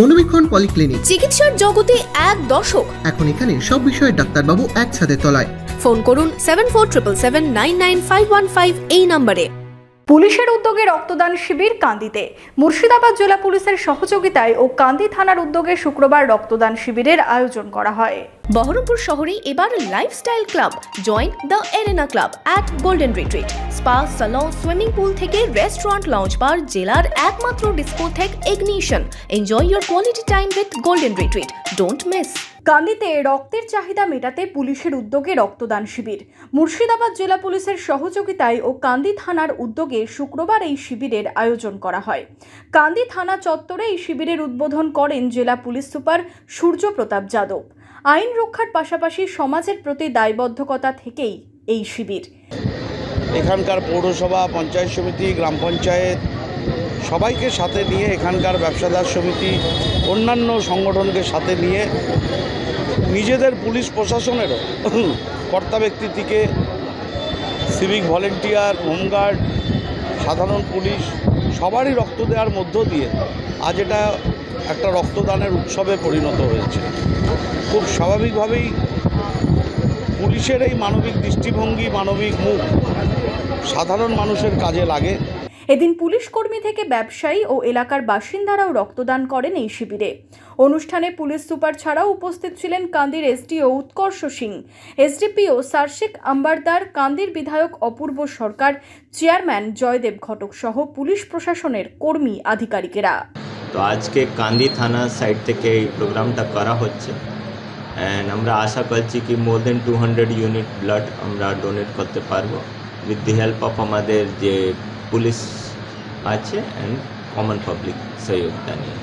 মনোবীক্ষণ polyclinic, চিকিৎসার জগতে এক দশক। এখন এখানে সব বিষয়ে ডাক্তারবাবু এক ছাদের তলায়। ফোন করুন 7477799515 এই নম্বরে। পুলিশের উদ্যোগে রক্তদান শিবির কান্দিতে। মুর্শিদাবাদ জেলা পুলিশের সহযোগিতায় ও কান্দি থানার উদ্যোগে শুক্রবার রক্তদান শিবিরের আয়োজন করা হয়। বহরমপুর শহরে এবার lifestyle club. Join the Arena Club at Golden Retreat. Spa, salon, swimming pool থেকে রেস্টুরেন্ট, লঞ্চ বার, জেলার একমাত্র discotheque Ignition. Enjoy your quality time with Golden Retreat. Don't miss. কান্দিতে রক্তের চাহিদা মেটাতে পুলিশের উদ্যোগে রক্তদান শিবির। মুর্শিদাবাদ জেলা পুলিশের সহযোগিতায় ও কান্দি থানার উদ্যোগে শুক্রবার এই শিবিরের আয়োজন করা হয়। কান্দি থানা চত্বরে এই শিবিরের উদ্বোধন করেন জেলা পুলিশ সুপার সূর্যপ্রতাপ যাদব। আইন রক্ষার পাশাপাশি সমাজের প্রতি দায়বদ্ধকতা থেকেই এই শিবির। এখানকার পৌরসভা, পঞ্চায়েত সমিতি, গ্রাম পঞ্চায়েত সবাইকে সাথে নিয়ে, এখানকার ব্যবসাদার সমিতি, অন্যান্য সংগঠনকে সাথে নিয়ে, নিজেদের পুলিশ প্রশাসনেরও কর্তা ব্যক্তি থেকে সিভিক ভলেন্টিয়ার, হোমগার্ড, সাধারণ পুলিশ সবারই রক্ত দেওয়ার মধ্য দিয়ে আজ এটা একটা রক্তদানের উৎসবে পরিণত হয়েছে। খুব স্বাভাবিকভাবেই পুলিশের এই মানবিক দৃষ্টিভঙ্গি, মানবিক মুখ সাধারণ মানুষের কাজে লাগে। এদিন পুলিশ কর্মী থেকে ব্যবসায়ী ও এলাকার বাসিন্দারাও রক্তদান করেন এই শিবিরে। অনুষ্ঠানে পুলিশ সুপার ছাড়াও উপস্থিত ছিলেন কান্দির এসডিও উৎকর্ষ সিং, এসডিপিও সার্শিক আম্বারদার, কান্দির বিধায়ক অপূর্ব সরকার, চেয়ারম্যান জয়দেব ঘটক সহ পুলিশ প্রশাসনের কর্মী আধিকারিকেরা। তো আজকে কান্দি থানা সাইড থেকে এই প্রোগ্রামটা করা হচ্ছে অ্যান্ড আমরা আশা করছি কি মোর দেন 200 ইউনিট ব্লাড আমরা ডোনেট করতে পারবো উইথ দি হেল্প অফ আমাদের যে পুলিশ আছে অ্যান্ড কমন পাবলিক সহযোগিতা নিয়ে।